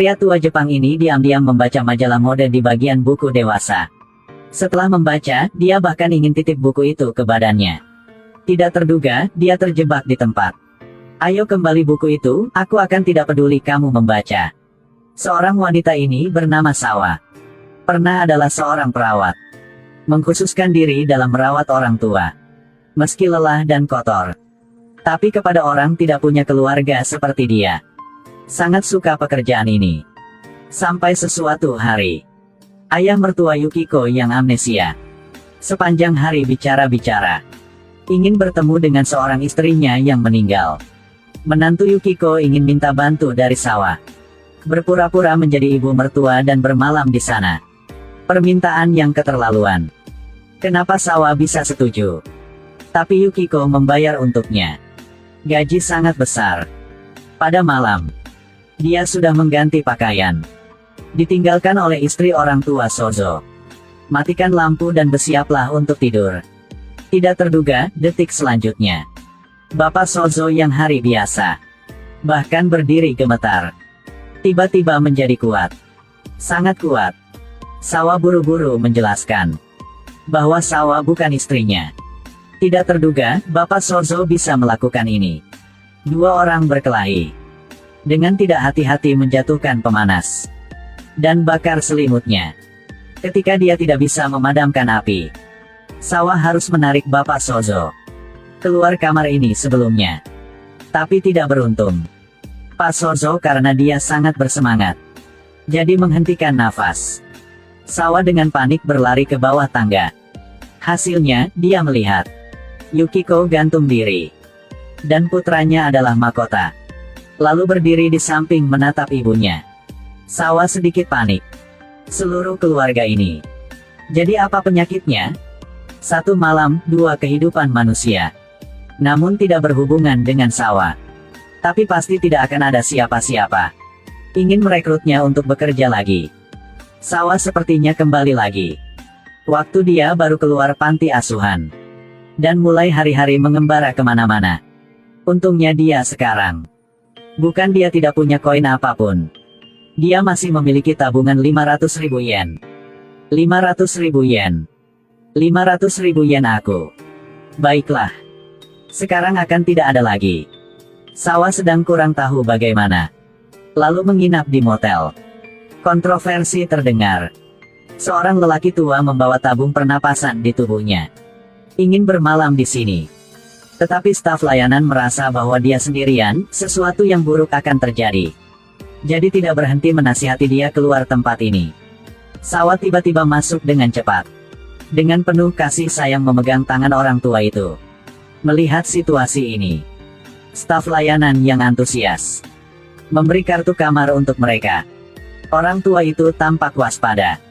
Pria tua Jepang ini diam-diam membaca majalah mode di bagian buku dewasa. Setelah membaca, dia bahkan ingin titip buku itu ke badannya. Tidak terduga, dia terjebak di tempat. Ayo kembali buku itu, aku akan tidak peduli kamu membaca. Seorang wanita ini bernama Sawa. Pernah adalah seorang perawat. Mengkhususkan diri dalam merawat orang tua. Meski lelah dan kotor. Tapi kepada orang tidak punya keluarga seperti dia. Sangat suka pekerjaan ini. Sampai sesuatu hari. Ayah mertua Yukiko yang amnesia. Sepanjang hari bicara-bicara. Ingin bertemu dengan seorang istrinya yang meninggal. Menantu Yukiko ingin minta bantu dari Sawa. Berpura-pura menjadi ibu mertua dan bermalam di sana. Permintaan yang keterlaluan. Kenapa Sawa bisa setuju? Tapi Yukiko membayar untuknya. Gaji sangat besar. Pada malam, dia sudah mengganti pakaian. Ditinggalkan oleh istri orang tua Sozo. Matikan lampu dan bersiaplah untuk tidur. Tidak terduga, detik selanjutnya. Bapak Sozo yang hari biasa. Bahkan berdiri gemetar. Tiba-tiba menjadi kuat. Sangat kuat. Sawa buru-buru menjelaskan. Bahwa Sawa bukan istrinya. Tidak terduga, Bapak Sozo bisa melakukan ini. Dua orang berkelahi. Dengan tidak hati-hati menjatuhkan pemanas. Dan bakar selimutnya. Ketika dia tidak bisa memadamkan api. Sawa harus menarik Bapak Sozo keluar kamar ini sebelumnya. Tapi tidak beruntung. Pak Sozo karena dia sangat bersemangat. Jadi menghentikan nafas. Sawa dengan panik berlari ke bawah tangga. Hasilnya, dia melihat Yukiko gantung diri. Dan putranya adalah Makota. Lalu berdiri di samping menatap ibunya. Sawa sedikit panik. Seluruh keluarga ini. Jadi apa penyakitnya? Satu malam, dua kehidupan manusia. Namun tidak berhubungan dengan Sawa. Tapi pasti tidak akan ada siapa-siapa. Ingin merekrutnya untuk bekerja lagi. Sawa sepertinya kembali lagi. Waktu dia baru keluar panti asuhan. Dan mulai hari-hari mengembara kemana-mana. Untungnya dia sekarang. Bukan dia tidak punya koin apapun. Dia masih memiliki tabungan 500.000 yen. 500.000 yen. 500.000 yen aku. Baiklah. Sekarang akan tidak ada lagi. Sawa sedang kurang tahu bagaimana. Lalu menginap di motel. Kontroversi terdengar. Seorang lelaki tua membawa tabung pernapasan di tubuhnya. Ingin bermalam di sini. Tetapi staf layanan merasa bahwa dia sendirian, sesuatu yang buruk akan terjadi. Jadi tidak berhenti menasihati dia keluar tempat ini. Sawa tiba-tiba masuk dengan cepat. Dengan penuh kasih sayang memegang tangan orang tua itu. Melihat situasi ini, staf layanan yang antusias memberi kartu kamar untuk mereka. Orang tua itu tampak waspada.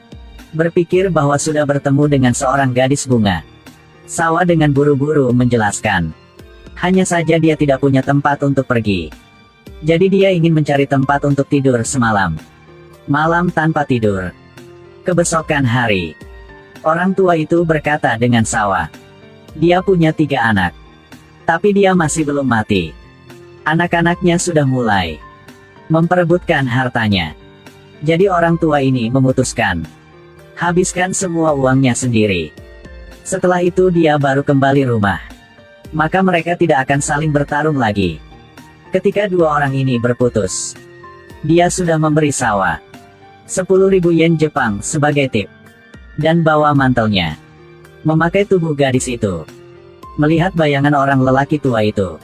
Berpikir bahwa sudah bertemu dengan seorang gadis bunga. Sawa dengan buru-buru menjelaskan. Hanya saja dia tidak punya tempat untuk pergi. Jadi dia ingin mencari tempat untuk tidur semalam. Malam tanpa tidur. Kebesokan hari, orang tua itu berkata dengan Sawa. Dia punya 3 anak. Tapi dia masih belum mati. Anak-anaknya sudah mulai memperebutkan hartanya. Jadi orang tua ini memutuskan habiskan semua uangnya sendiri. Setelah itu dia baru kembali rumah. Maka mereka tidak akan saling bertarung lagi. Ketika dua orang ini berputus, dia sudah memberi Sawa 10.000 yen Jepang sebagai tip. Dan bawa mantelnya. Memakai tubuh gadis itu. Melihat bayangan orang lelaki tua itu,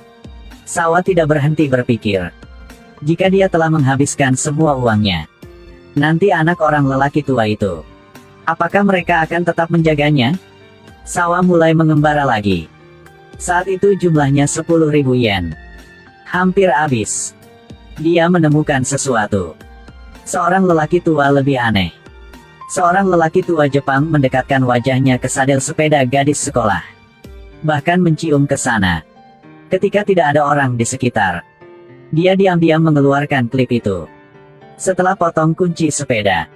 Sawa tidak berhenti berpikir. Jika dia telah menghabiskan semua uangnya, nanti anak orang lelaki tua itu, apakah mereka akan tetap menjaganya? Sawa mulai mengembara lagi. Saat itu jumlahnya 10.000 yen. Hampir habis. Dia menemukan sesuatu. Seorang lelaki tua lebih aneh. Seorang lelaki tua Jepang mendekatkan wajahnya ke sadel sepeda gadis sekolah. Bahkan mencium ke sana. Ketika tidak ada orang di sekitar, dia diam-diam mengeluarkan klip itu. Setelah potong kunci sepeda,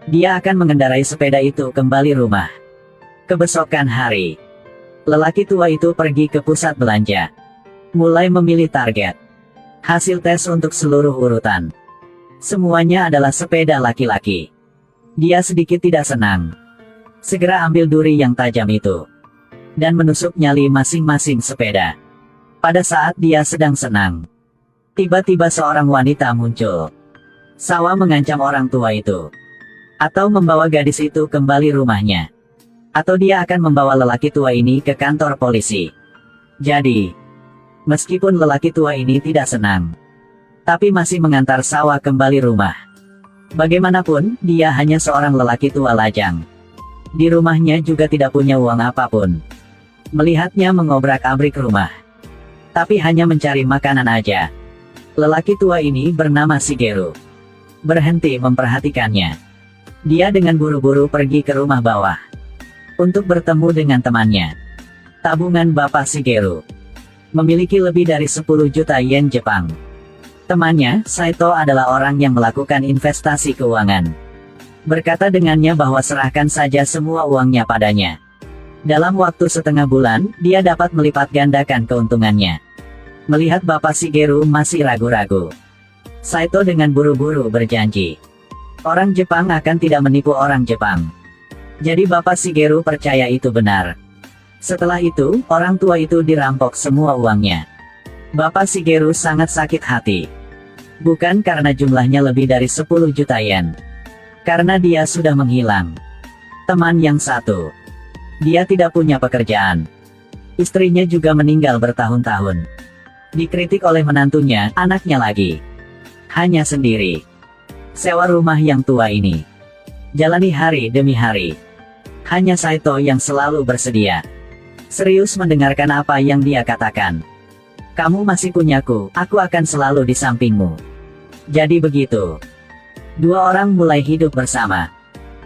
dia akan mengendarai sepeda itu kembali rumah. Kebesokan hari, lelaki tua itu pergi ke pusat belanja. Mulai memilih target. Hasil tes untuk seluruh urutan. Semuanya adalah sepeda laki-laki. Dia sedikit tidak senang. Segera ambil duri yang tajam itu dan menusuk nyali masing-masing sepeda. Pada saat dia sedang senang, tiba-tiba seorang wanita muncul. Sawa mengancam orang tua itu, atau membawa gadis itu kembali rumahnya, atau dia akan membawa lelaki tua ini ke kantor polisi. Jadi, meskipun lelaki tua ini tidak senang, tapi masih mengantar Sawa kembali rumah. Bagaimanapun, dia hanya seorang lelaki tua lajang. Di rumahnya juga tidak punya uang apapun. Melihatnya mengobrak-abrik rumah, tapi hanya mencari makanan aja. Lelaki tua ini bernama Shigeru berhenti memperhatikannya. Dia dengan buru-buru pergi ke rumah bawah untuk bertemu dengan temannya. Tabungan Bapak Shigeru memiliki lebih dari 10 juta yen Jepang. Temannya, Saito, adalah orang yang melakukan investasi keuangan. Berkata dengannya bahwa serahkan saja semua uangnya padanya. Dalam waktu setengah bulan, dia dapat melipat gandakan keuntungannya. Melihat Bapak Shigeru masih ragu-ragu, Saito dengan buru-buru berjanji, orang Jepang akan tidak menipu orang Jepang. Jadi Bapak Shigeru percaya itu benar. Setelah itu, orang tua itu dirampok semua uangnya. Bapak Shigeru sangat sakit hati. Bukan karena jumlahnya lebih dari 10 juta yen. Karena dia sudah menghilang. Teman yang satu, dia tidak punya pekerjaan. Istrinya juga meninggal bertahun-tahun. Dikritik oleh menantunya, anaknya lagi. Hanya sendiri. Sewa rumah yang tua ini. Jalani hari demi hari. Hanya Saito yang selalu bersedia. Serius mendengarkan apa yang dia katakan. Kamu masih punyaku, aku akan selalu di sampingmu. Jadi begitu. Dua orang mulai hidup bersama.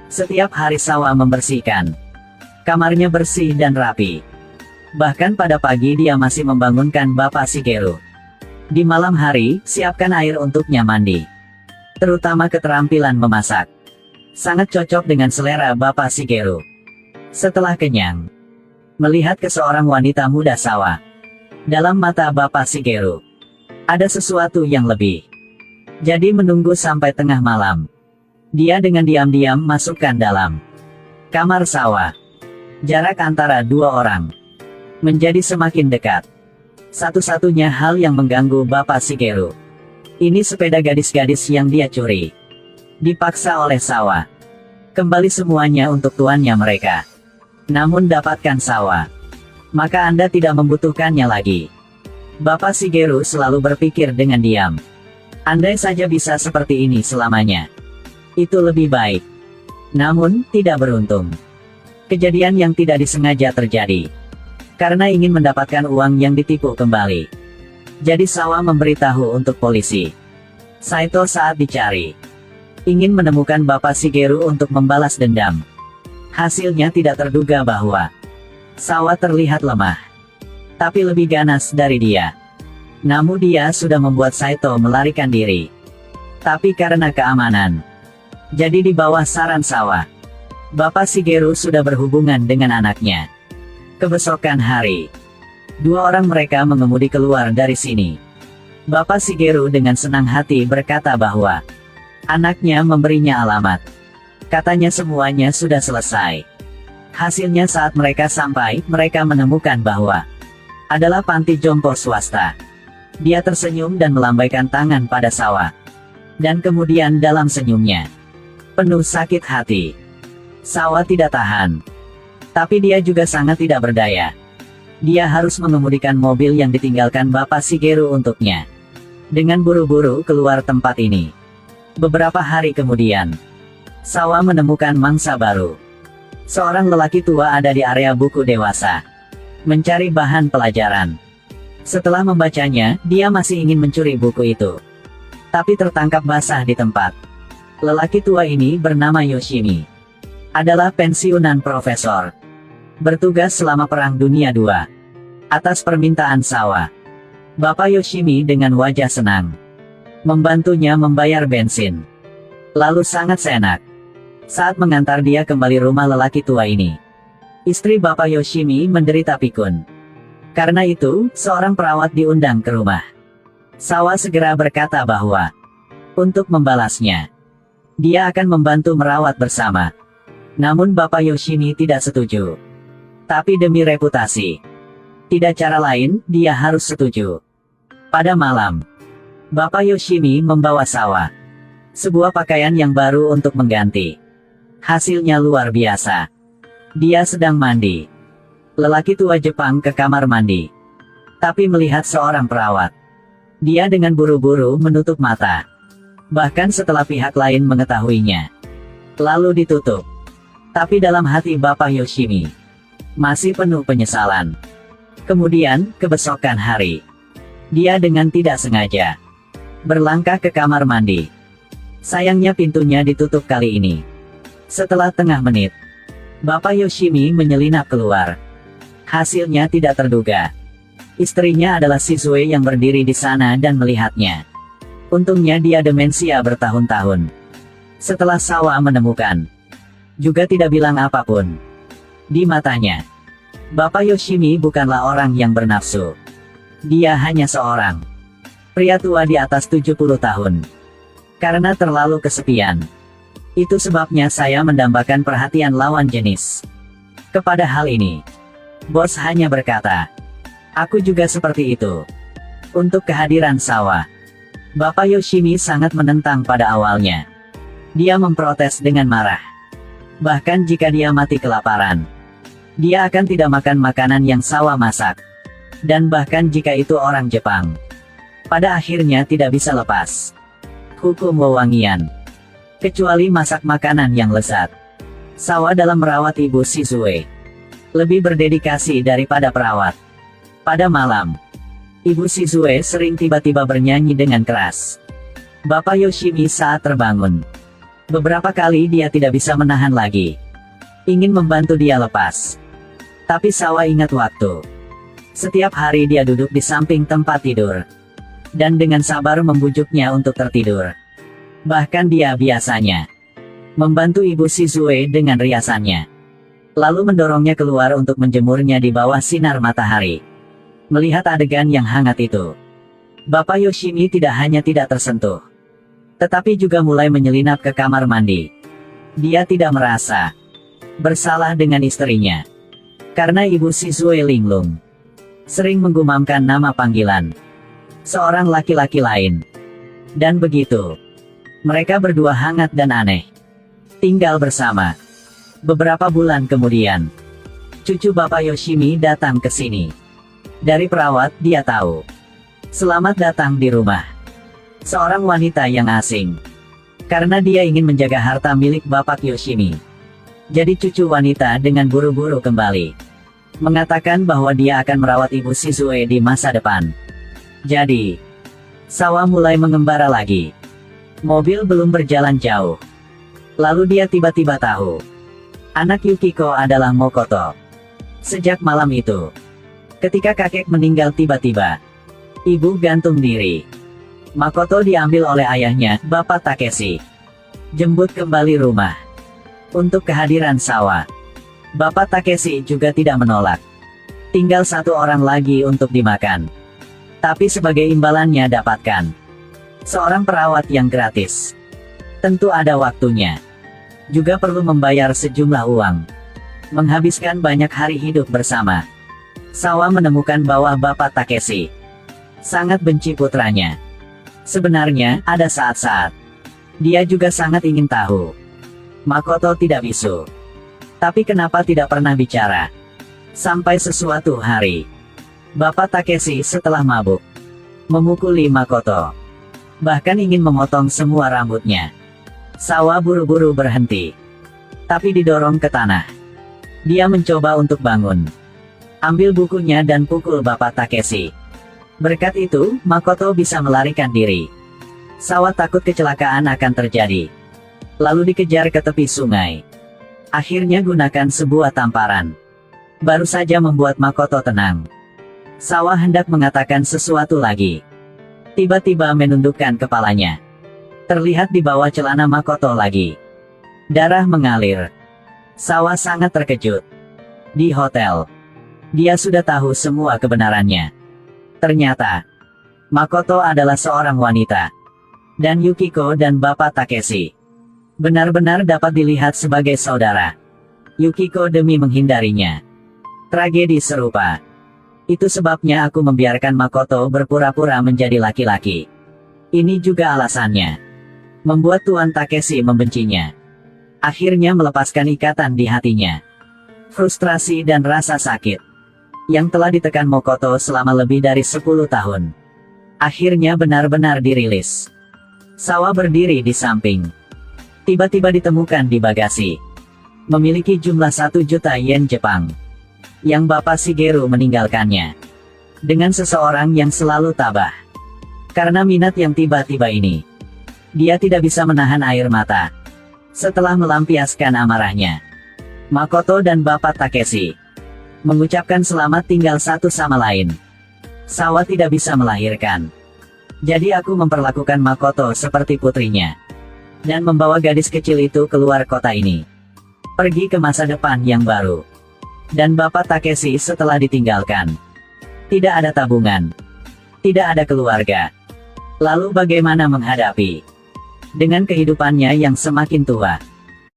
Setiap hari Sawa membersihkan. Kamarnya bersih dan rapi. Bahkan pada pagi dia masih membangunkan Bapak Shigeru. Di malam hari, siapkan air untuknya mandi. Terutama keterampilan memasak. Sangat cocok dengan selera Bapak Shigeru. Setelah kenyang, melihat ke seorang wanita muda Sawa. Dalam mata Bapak Shigeru, ada sesuatu yang lebih. Jadi menunggu sampai tengah malam. Dia dengan diam-diam masukkan dalam kamar Sawa. Jarak antara dua orang menjadi semakin dekat. Satu-satunya hal yang mengganggu Bapak Shigeru, ini sepeda gadis-gadis yang dia curi. Dipaksa oleh Sawa. Kembali semuanya untuk tuannya mereka. Namun dapatkan Sawa, maka Anda tidak membutuhkannya lagi. Bapak Shigeru selalu berpikir dengan diam. Andai saja bisa seperti ini selamanya, itu lebih baik. Namun, tidak beruntung. Kejadian yang tidak disengaja terjadi. Karena ingin mendapatkan uang yang ditipu kembali. Jadi Sawa memberitahu untuk polisi. Saito saat dicari, ingin menemukan Bapak Shigeru untuk membalas dendam. Hasilnya tidak terduga bahwa Sawa terlihat lemah, tapi lebih ganas dari dia. Namun dia sudah membuat Saito melarikan diri. Tapi karena keamanan, jadi di bawah saran Sawa, Bapak Shigeru sudah berhubungan dengan anaknya. Kebesokan hari, dua orang mereka mengemudi keluar dari sini. Bapak Shigeru dengan senang hati berkata bahwa anaknya memberinya alamat. Katanya semuanya sudah selesai. Hasilnya saat mereka sampai, mereka menemukan bahwa adalah panti jompo swasta. Dia tersenyum dan melambaikan tangan pada Sawa. Dan kemudian dalam senyumnya, penuh sakit hati, Sawa tidak tahan. Tapi dia juga sangat tidak berdaya. Dia harus mengemudikan mobil yang ditinggalkan Bapak Shigeru untuknya. Dengan buru-buru keluar tempat ini. Beberapa hari kemudian, Sawa menemukan mangsa baru. Seorang lelaki tua ada di area buku dewasa, mencari bahan pelajaran. Setelah membacanya, dia masih ingin mencuri buku itu. Tapi tertangkap basah di tempat. Lelaki tua ini bernama Yoshimi. Adalah pensiunan profesor. Bertugas selama Perang Dunia II. Atas permintaan Sawa, Bapak Yoshimi dengan wajah senang membantunya membayar bensin. Lalu sangat senak saat mengantar dia kembali rumah lelaki tua ini. Istri Bapak Yoshimi menderita pikun. Karena itu, seorang perawat diundang ke rumah. Sawa segera berkata bahwa Untuk membalasnya, dia akan membantu merawat bersama. Namun Bapak Yoshimi tidak setuju. Tapi demi reputasi, tidak cara lain, dia harus setuju. Pada malam, Bapak Yoshimi membawa Sawa sebuah pakaian yang baru untuk mengganti. Hasilnya luar biasa. Dia sedang mandi. Lelaki tua Jepang ke kamar mandi. Tapi melihat seorang perawat, dia dengan buru-buru menutup mata. Bahkan setelah pihak lain mengetahuinya, lalu ditutup. Tapi dalam hati Bapak Yoshimi masih penuh penyesalan. Kemudian, kebesokan hari, dia dengan tidak sengaja berlangkah ke kamar mandi. Sayangnya pintunya ditutup kali ini. Setelah tengah menit, Bapak Yoshimi menyelinap keluar. Hasilnya tidak terduga. Istrinya adalah Shizue yang berdiri di sana dan melihatnya. Untungnya dia demensia bertahun-tahun. Setelah Sawa menemukan, juga tidak bilang apapun. Di matanya, Bapak Yoshimi bukanlah orang yang bernafsu. Dia hanya seorang pria tua di atas 70 tahun. Karena terlalu kesepian, itu sebabnya saya mendambakan perhatian lawan jenis. Kepada hal ini, bos hanya berkata, "Aku juga seperti itu." Untuk kehadiran Sawa, Bapak Yoshimi sangat menentang pada awalnya. Dia memprotes dengan marah. Bahkan jika dia mati kelaparan, dia akan tidak makan makanan yang Sawa masak. Dan bahkan jika itu orang Jepang, pada akhirnya tidak bisa lepas hukum wewangian, kecuali masak makanan yang lezat. Sawa dalam merawat Ibu Shizue lebih berdedikasi daripada perawat. Pada malam, Ibu Shizue sering tiba-tiba bernyanyi dengan keras. Bapak Yoshimi saat terbangun, beberapa kali dia tidak bisa menahan lagi, ingin membantu dia lepas. Tapi Sawa ingat waktu. Setiap hari dia duduk di samping tempat tidur, dan dengan sabar membujuknya untuk tertidur. Bahkan dia biasanya membantu Ibu Shizue dengan riasannya, lalu mendorongnya keluar untuk menjemurnya di bawah sinar matahari. Melihat adegan yang hangat itu, Bapak Yoshimi tidak hanya tidak tersentuh, tetapi juga mulai menyelinap ke kamar mandi. Dia tidak merasa bersalah dengan istrinya, karena Ibu Shizue linglung sering menggumamkan nama panggilan seorang laki-laki lain. Dan begitu, mereka berdua hangat dan aneh, tinggal bersama. Beberapa bulan kemudian, cucu Bapak Yoshimi datang ke sini. Dari perawat, dia tahu. Selamat datang di rumah. Seorang wanita yang asing. Karena dia ingin menjaga harta milik Bapak Yoshimi. Jadi cucu wanita dengan buru-buru kembali, mengatakan bahwa dia akan merawat Ibu Shizue di masa depan. Jadi, Sawa mulai mengembara lagi. Mobil belum berjalan jauh, lalu dia tiba-tiba tahu anak Yukiko adalah Makoto. Sejak malam itu, ketika kakek meninggal tiba-tiba, ibu gantung diri. Makoto diambil oleh ayahnya, Bapak Takeshi. Jemput kembali rumah. Untuk kehadiran Sawa, Bapak Takeshi juga tidak menolak. Tinggal satu orang lagi untuk dimakan. Tapi sebagai imbalannya dapatkan seorang perawat yang gratis. Tentu ada waktunya. Juga perlu membayar sejumlah uang. Menghabiskan banyak hari hidup bersama. Sawa menemukan bahwa Bapak Takeshi sangat benci putranya. Sebenarnya, ada saat-saat dia juga sangat ingin tahu. Makoto tidak bisu. Tapi kenapa tidak pernah bicara? Sampai sesuatu hari, Bapak Takeshi setelah mabuk memukuli Makoto. Bahkan ingin memotong semua rambutnya. Sawa buru-buru berhenti, tapi didorong ke tanah. Dia mencoba untuk bangun, ambil bukunya dan pukul Bapak Takeshi. Berkat itu, Makoto bisa melarikan diri. Sawa takut kecelakaan akan terjadi, lalu dikejar ke tepi sungai. Akhirnya gunakan sebuah tamparan, baru saja membuat Makoto tenang. Sawa hendak mengatakan sesuatu lagi, tiba-tiba menundukkan kepalanya. Terlihat di bawah celana Makoto lagi darah mengalir. Sawa sangat terkejut. Di hotel, dia sudah tahu semua kebenarannya. Ternyata, Makoto adalah seorang wanita. Dan Yukiko dan Bapak Takeshi benar-benar dapat dilihat sebagai saudara. Yukiko demi menghindarinya tragedi serupa. Itu sebabnya aku membiarkan Makoto berpura-pura menjadi laki-laki. Ini juga alasannya membuat Tuan Takeshi membencinya. Akhirnya melepaskan ikatan di hatinya. Frustrasi dan rasa sakit yang telah ditekan Makoto selama lebih dari 10 tahun. Akhirnya benar-benar dirilis. Sawa berdiri di samping. Tiba-tiba ditemukan di bagasi. Memiliki jumlah 1 juta yen Jepang. Yang Bapak Shigeru meninggalkannya. Dengan seseorang yang selalu tabah. Karena minat yang tiba-tiba ini. Dia tidak bisa menahan air mata. Setelah melampiaskan amarahnya. Makoto dan Bapak Takeshi mengucapkan selamat tinggal satu sama lain. Sawa tidak bisa melahirkan. Jadi aku memperlakukan Makoto seperti putrinya. Dan membawa gadis kecil itu keluar kota ini. Pergi ke masa depan yang baru. Dan Bapak Takeshi setelah ditinggalkan. Tidak ada tabungan. Tidak ada keluarga. Lalu bagaimana menghadapi dengan kehidupannya yang semakin tua?